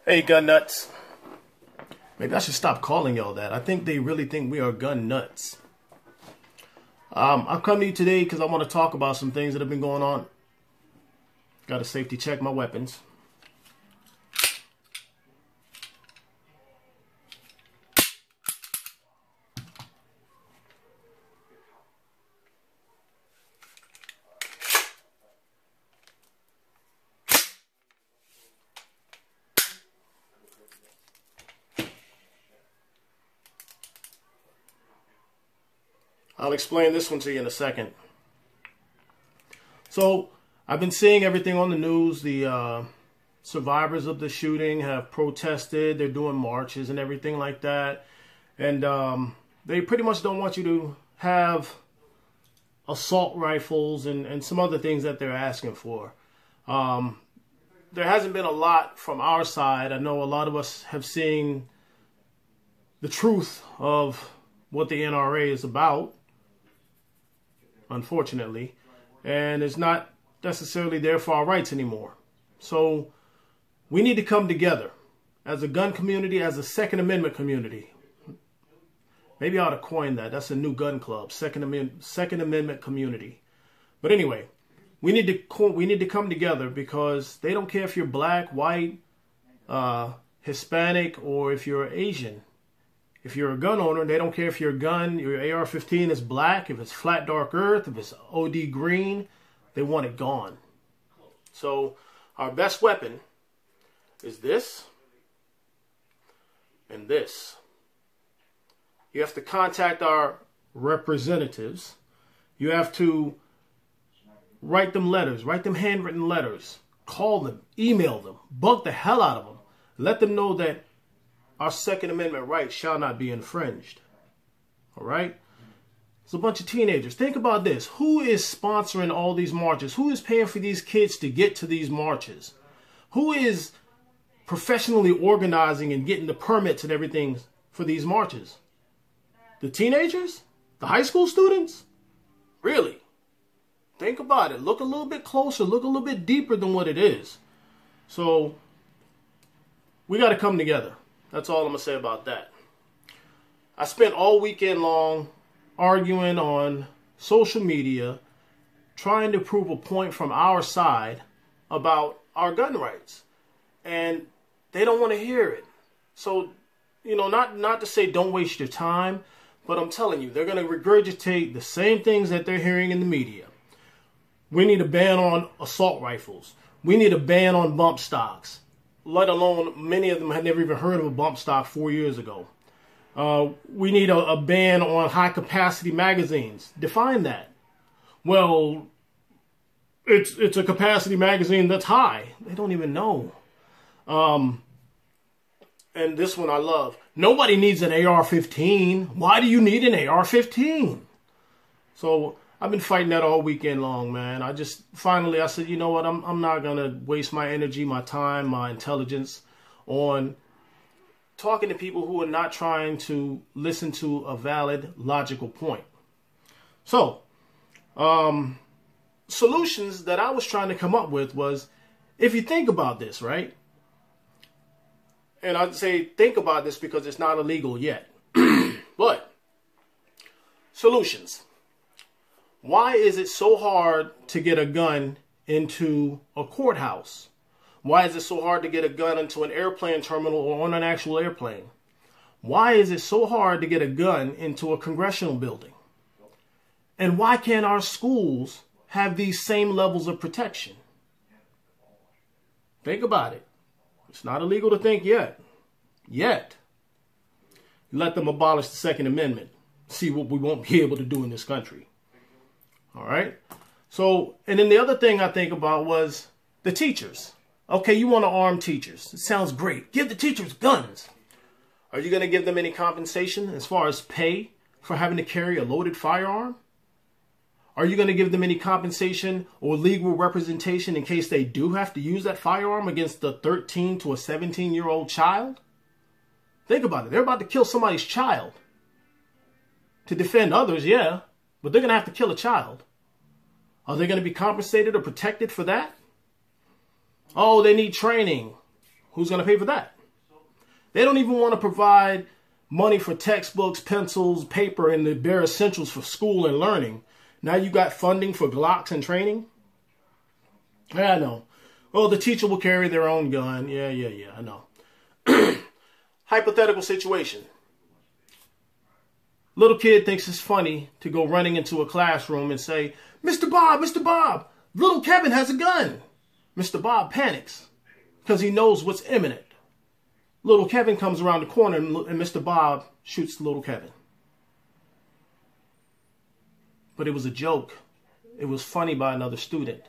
Hey, gun nuts. Maybe I should stop calling y'all that. I think they really think we are gun nuts. I've come to you today because I want to talk about some things that have been going on. Got to safety check my weapons. I'll explain this one to you in a second. So, I've been seeing everything on the news. The survivors of the shooting have protested. They're doing marches and everything like that. And they pretty much don't want you to have assault rifles and some other things that they're asking for. There hasn't been a lot from our side. I know a lot of us have seen the truth of what the NRA is about, unfortunately, and it's not necessarily there for our rights anymore. So we need to come together as a gun community, as a Second Amendment community. Maybe I ought to coin that. That's a new gun club, Second Amendment community. But anyway, we need to come together because they don't care if you're black, white, Hispanic, or if you're Asian. If you're a gun owner, they don't care if your AR-15 is black, if it's flat dark earth, if it's OD green, they want it gone. So our best weapon is this and this. You have to contact our representatives. You have to write them letters, write them handwritten letters, call them, email them, bug the hell out of them. Let them know that our Second Amendment rights shall not be infringed. All right? It's a bunch of teenagers. Think about this. Who is sponsoring all these marches? Who is paying for these kids to get to these marches? Who is professionally organizing and getting the permits and everything for these marches? The teenagers? The high school students? Really? Think about it. Look a little bit closer. Look a little bit deeper than what it is. So, we got to come together. That's all I'm going to say about that. I spent all weekend long arguing on social media, trying to prove a point from our side about our gun rights. And they don't want to hear it. So, you know, not to say don't waste your time, but I'm telling you, they're going to regurgitate the same things that they're hearing in the media. We need a ban on assault rifles. We need a ban on bump stocks. Let alone many of them had never even heard of a bump stock 4 years ago. We need a ban on high-capacity magazines. Define that. Well, it's a capacity magazine that's high. They don't even know. And this one I love. Nobody needs an AR-15. Why do you need an AR-15? So I've been fighting that all weekend long, man. I said, you know what? I'm not going to waste my energy, my time, my intelligence on talking to people who are not trying to listen to a valid, logical point. So, solutions that I was trying to come up with was, if you think about this, right? And I'd say think about this because it's not illegal yet. But, solutions. Why is it so hard to get a gun into a courthouse? Why is it so hard to get a gun into an airplane terminal or on an actual airplane? Why is it so hard to get a gun into a congressional building? And why can't our schools have these same levels of protection? Think about it. It's not illegal to think yet. Yet. Let them abolish the Second Amendment. See what we won't be able to do in this country. All right. So, and then the other thing I think about was the teachers. Okay, you want to arm teachers. It sounds great. Give the teachers guns. Are you going to give them any compensation as far as pay for having to carry a loaded firearm? Are you going to give them any compensation or legal representation in case they do have to use that firearm against a 13 to a 17-year-old child? Think about it. They're about to kill somebody's child. To defend others, yeah. But they're going to have to kill a child. Are they going to be compensated or protected for that? Oh, they need training. Who's going to pay for that? They don't even want to provide money for textbooks, pencils, paper, and the bare essentials for school and learning. Now you got funding for Glocks and training? Yeah, I know. Well, the teacher will carry their own gun. Yeah, I know. Hypothetical situation. Little kid thinks it's funny to go running into a classroom and say, Mr. Bob, little Kevin has a gun. Mr. Bob panics because he knows what's imminent. Little Kevin comes around the corner and Mr. Bob shoots little Kevin. But it was a joke. It was funny by another student.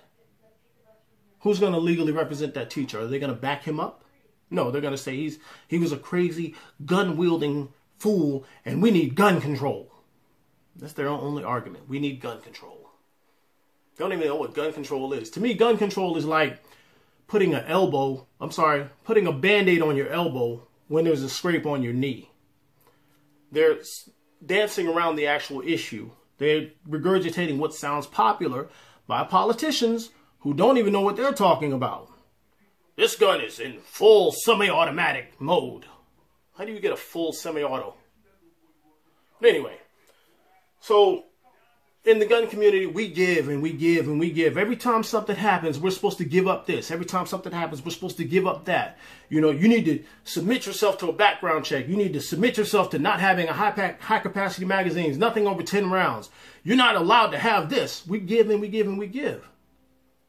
Who's going to legally represent that teacher? Are they going to back him up? No, they're going to say he was a crazy gun-wielding fool and we need gun control. That's their only argument. We need gun control. They don't even know what gun control is. To me, gun control is like putting a Band-Aid on your elbow when there's a scrape on your knee. They're dancing around the actual issue. They're regurgitating what sounds popular by politicians who don't even know what they're talking about. This gun is in full semi-automatic mode. How do you get a full semi-auto? But anyway, so in the gun community, we give and we give and we give. Every time something happens, we're supposed to give up this. Every time something happens, we're supposed to give up that. You know, you need to submit yourself to a background check. You need to submit yourself to not having a high-capacity magazines, nothing over 10 rounds. You're not allowed to have this. We give and we give and we give.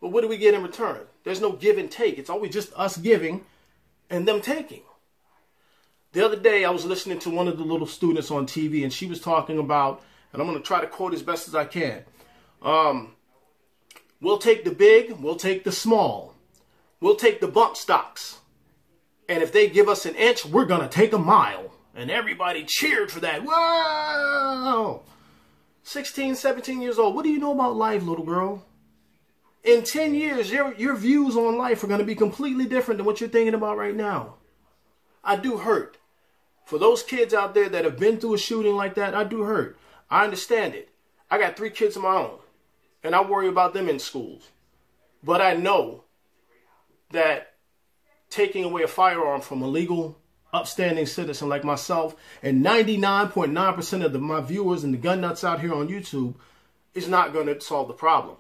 But what do we get in return? There's no give and take. It's always just us giving and them taking. The other day, I was listening to one of the little students on TV, and she was talking about, and I'm going to try to quote as best as I can. We'll take the big, we'll take the small. We'll take the bump stocks. And if they give us an inch, we're going to take a mile. And everybody cheered for that. Whoa! 16, 17 years old. What do you know about life, little girl? In 10 years, your views on life are going to be completely different than what you're thinking about right now. I do hurt. For those kids out there that have been through a shooting like that, I do hurt. I understand it. I got 3 kids of my own, and I worry about them in schools. But I know that taking away a firearm from a legal, upstanding citizen like myself and 99.9% of my viewers and the gun nuts out here on YouTube is not going to solve the problem.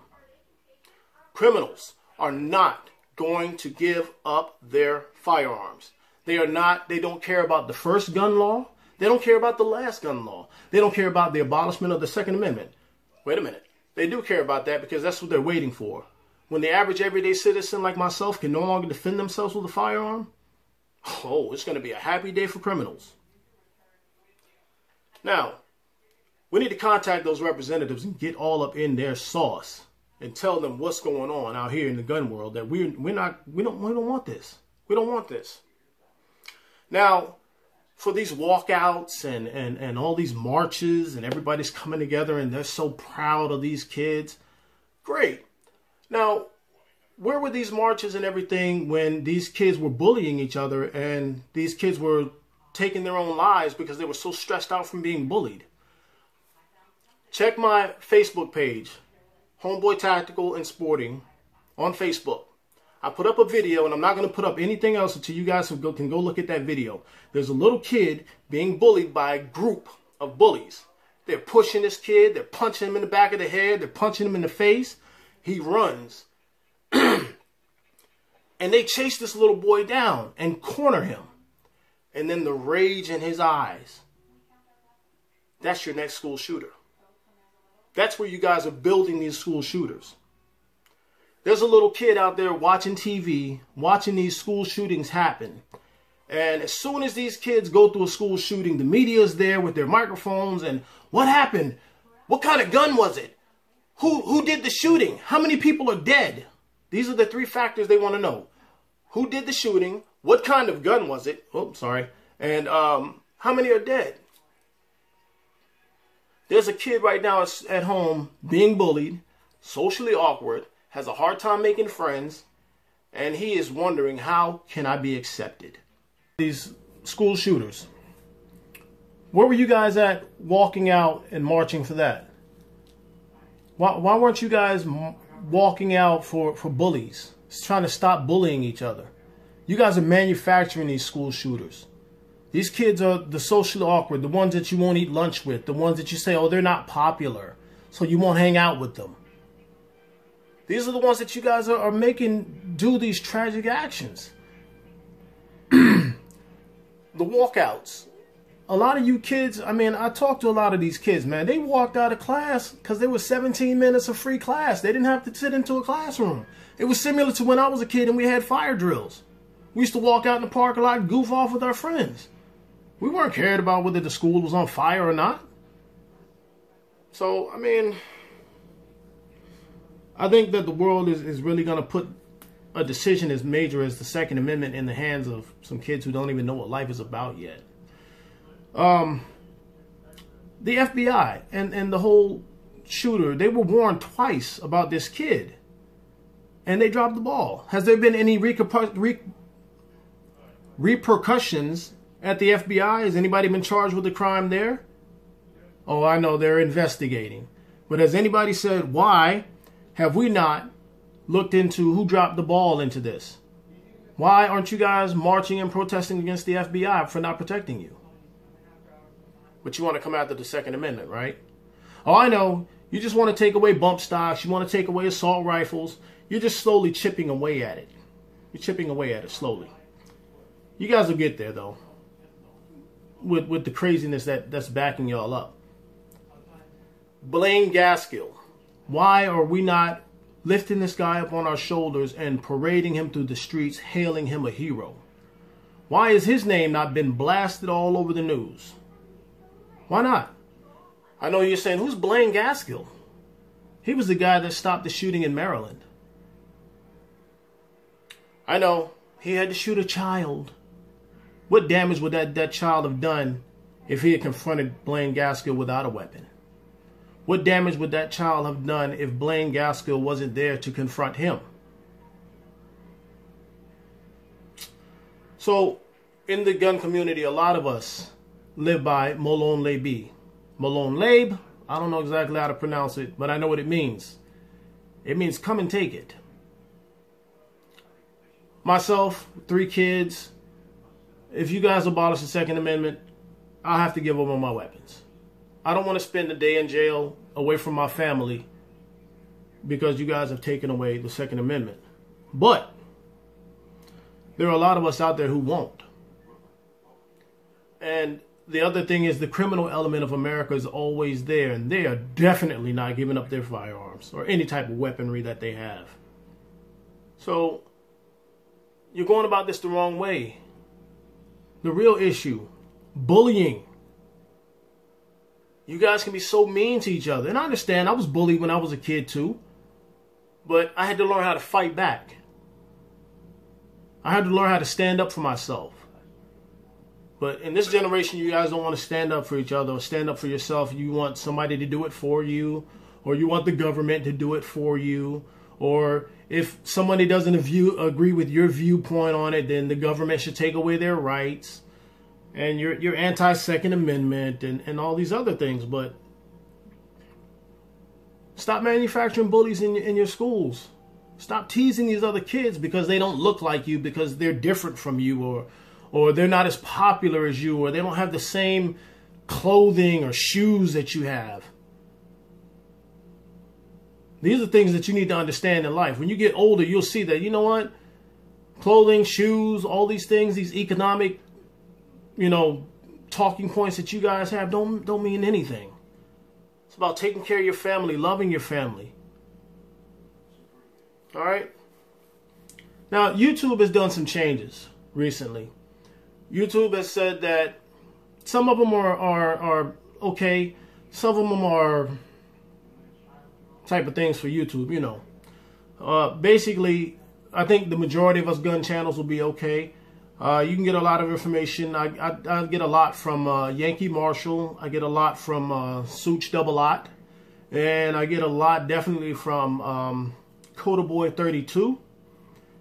Criminals are not going to give up their firearms. They don't care about the first gun law. They don't care about the last gun law. They don't care about the abolishment of the Second Amendment. Wait a minute. They do care about that because that's what they're waiting for. When the average everyday citizen like myself can no longer defend themselves with a firearm, oh, it's going to be a happy day for criminals. Now, we need to contact those representatives and get all up in their sauce and tell them what's going on out here in the gun world, that we don't want this. We don't want this. Now, for these walkouts and all these marches and everybody's coming together and they're so proud of these kids, great. Now, where were these marches and everything when these kids were bullying each other and these kids were taking their own lives because they were so stressed out from being bullied? Check my Facebook page, Homeboy Tactical and Sporting, on Facebook. I put up a video, and I'm not going to put up anything else until you guys can go look at that video. There's a little kid being bullied by a group of bullies. They're pushing this kid. They're punching him in the back of the head. They're punching him in the face. He runs. And they chase this little boy down and corner him. And then the rage in his eyes. That's your next school shooter. That's where you guys are building these school shooters. There's a little kid out there watching TV, watching these school shootings happen. And as soon as these kids go through a school shooting, the media is there with their microphones and what happened? What kind of gun was it? Who did the shooting? How many people are dead? These are the 3 factors they want to know. Who did the shooting? What kind of gun was it? Oh, sorry. And how many are dead? There's a kid right now at home being bullied, socially awkward, has a hard time making friends, and he is wondering, how can I be accepted? These school shooters, where were you guys at walking out and marching for that? Why weren't you guys walking out for bullies, trying to stop bullying each other? You guys are manufacturing these school shooters. These kids are the socially awkward, the ones that you won't eat lunch with, the ones that you say, oh, they're not popular, so you won't hang out with them. These are the ones that you guys are making do these tragic actions. The walkouts. A lot of you kids, I mean, I talked to a lot of these kids, man. They walked out of class because there was 17 minutes of free class. They didn't have to sit into a classroom. It was similar to when I was a kid and we had fire drills. We used to walk out in the parking lot and goof off with our friends. We weren't cared about whether the school was on fire or not. So, I mean, I think that the world is really going to put a decision as major as the Second Amendment in the hands of some kids who don't even know what life is about yet. The FBI and the whole shooter, they were warned twice about this kid. And they dropped the ball. Has there been any repercussions at the FBI? Has anybody been charged with a crime there? Oh, I know they're investigating. But has anybody said, why have we not looked into who dropped the ball into this? Why aren't you guys marching and protesting against the FBI for not protecting you? But you want to come after the Second Amendment, right? Oh, I know. You just want to take away bump stocks. You want to take away assault rifles. You're just slowly chipping away at it. You're chipping away at it slowly. You guys will get there, though, with the craziness that's backing y'all up. Blaine Gaskell. Why are we not lifting this guy up on our shoulders and parading him through the streets, hailing him a hero? Why has his name not been blasted all over the news? Why not? I know you're saying, who's Blaine Gaskell? He was the guy that stopped the shooting in Maryland. I know, he had to shoot a child. What damage would that child have done if he had confronted Blaine Gaskell without a weapon? What damage would that child have done if Blaine Gaskell wasn't there to confront him? So, in the gun community, a lot of us live by Molon Labe. Molon Labe, I don't know exactly how to pronounce it, but I know what it means. It means come and take it. Myself, 3 kids. If you guys abolish the Second Amendment, I'll have to give up on my weapons. I don't want to spend a day in jail away from my family because you guys have taken away the Second Amendment. But there are a lot of us out there who won't. And the other thing is the criminal element of America is always there, and they are definitely not giving up their firearms or any type of weaponry that they have. So you're going about this the wrong way. The real issue, bullying. You guys can be so mean to each other. And I understand, I was bullied when I was a kid too. But I had to learn how to fight back. I had to learn how to stand up for myself. But in this generation, you guys don't want to stand up for each other or stand up for yourself. You want somebody to do it for you, or you want the government to do it for you. Or if somebody doesn't agree with your viewpoint on it, then the government should take away their rights. And you're anti-Second Amendment and all these other things. But stop manufacturing bullies in your schools. Stop teasing these other kids because they don't look like you, because they're different from you, or they're not as popular as you, or they don't have the same clothing or shoes that you have. These are things that you need to understand in life. When you get older, you'll see that, you know what? Clothing, shoes, all these things, these economic, talking points that you guys have don't mean anything. It's about taking care of your family, loving your family. All right? Now, YouTube has done some changes recently. YouTube has said that some of them are okay. Some of them are type of things for YouTube, Basically, I think the majority of us gun channels will be okay. You can get a lot of information. I get a lot from Yankee Marshall. I get a lot from Such Double Lot. And I get a lot definitely from Codaboy 32.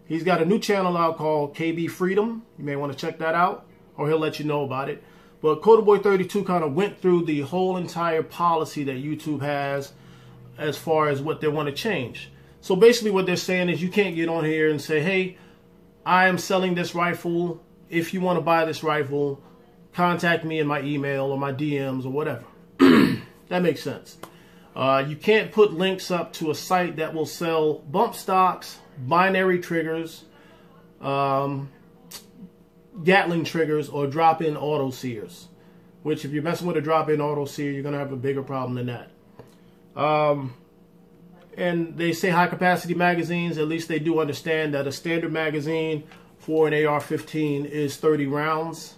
He's got a new channel out called KB Freedom. You may want to check that out, or he'll let you know about it. But Codaboy 32 kind of went through the whole entire policy that YouTube has as far as what they want to change. So basically what they're saying is you can't get on here and say, hey, I am selling this rifle. If you want to buy this rifle, contact me in my email or my DMs or whatever. That makes sense. You can't put links up to a site that will sell bump stocks, binary triggers, Gatling triggers, or drop-in auto sears. Which, if you're messing with a drop-in auto sear, you're going to have a bigger problem than that. And they say high-capacity magazines. At least they do understand that a standard magazine for an AR-15 is 30 rounds,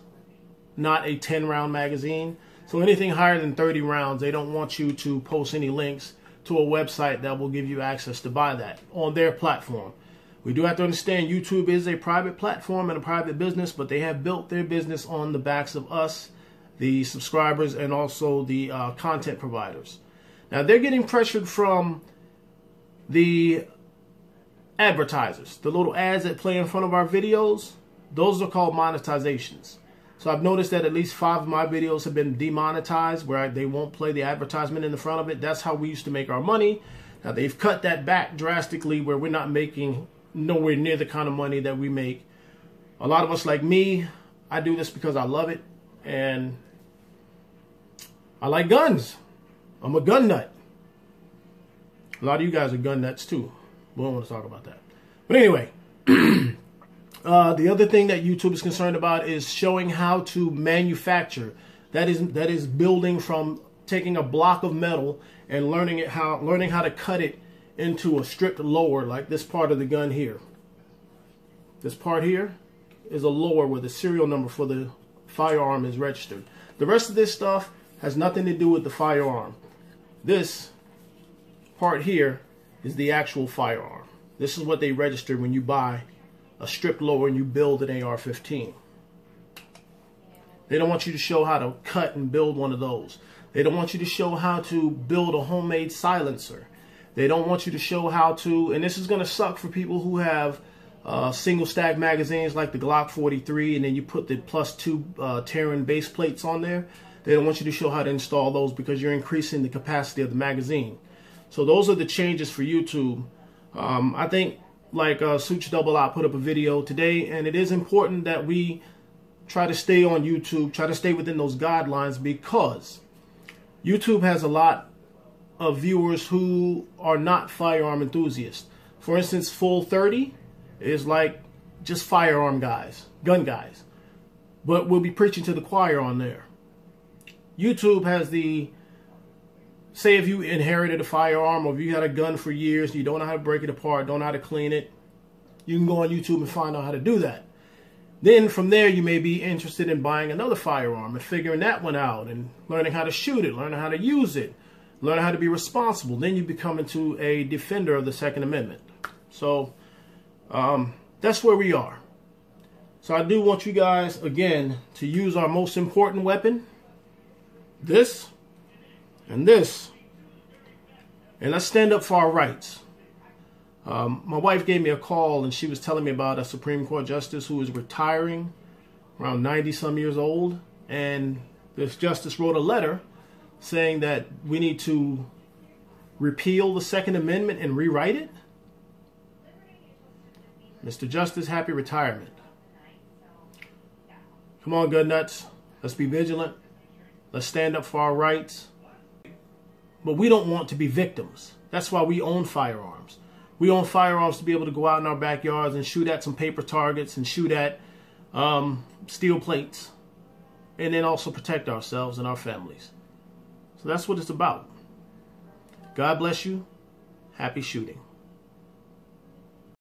not a 10-round magazine. So anything higher than 30 rounds, they don't want you to post any links to a website that will give you access to buy that on their platform. We do have to understand YouTube is a private platform and a private business, but they have built their business on the backs of us, the subscribers, and also the content providers. Now, they're getting pressured from the advertisers. The little ads that play in front of our videos, those are called monetizations. So I've noticed that at least 5 of my videos have been demonetized, where they won't play the advertisement in the front of it. That's how we used to make our money. Now, they've cut that back drastically, where we're not making nowhere near the kind of money that we make. A lot of us, like me, I do this because I love it, and I like guns. I'm a gun nut. A lot of you guys are gun nuts too. We don't want to talk about that. But anyway, the other thing that YouTube is concerned about is showing how to manufacture. That is building from taking a block of metal and learning how to cut it into a stripped lower, like this part of the gun here. This part here is a lower where the serial number for the firearm is registered. The rest of this stuff has nothing to do with the firearm. This part here is the actual firearm. This is what they register when you buy a stripped lower and you build an AR-15. They don't want you to show how to cut and build one of those. They don't want you to show how to build a homemade silencer. They don't want you to show how to, and this is going to suck for people who have single stack magazines like the Glock 43, and then you put the +2 Terran base plates on there. They don't want you to show how to install those because you're increasing the capacity of the magazine. So those are the changes for YouTube. I think like Such Double I put up a video today, and it is important that we try to stay on YouTube, try to stay within those guidelines, because YouTube has a lot of viewers who are not firearm enthusiasts. For instance, Full 30 is like just firearm guys, gun guys, but we'll be preaching to the choir on there. YouTube has the, say if you inherited a firearm, or if you had a gun for years, you don't know how to break it apart, don't know how to clean it, you can go on YouTube and find out how to do that. Then from there, you may be interested in buying another firearm and figuring that one out and learning how to shoot it, learning how to use it, learn how to be responsible. Then you become into a defender of the Second Amendment. So that's where we are. So I do want you guys, again, to use our most important weapon, this and this, and let's stand up for our rights. My wife gave me a call, and she was telling me about a Supreme Court justice who is retiring, around 90-some years old, and this justice wrote a letter saying that we need to repeal the Second Amendment and rewrite it. Mr. Justice, happy retirement. Come on, gun nuts. Let's be vigilant. Let's stand up for our rights. But we don't want to be victims. That's why we own firearms. We own firearms to be able to go out in our backyards and shoot at some paper targets and shoot at steel plates, and then also protect ourselves and our families. So that's what it's about. God bless you. Happy shooting.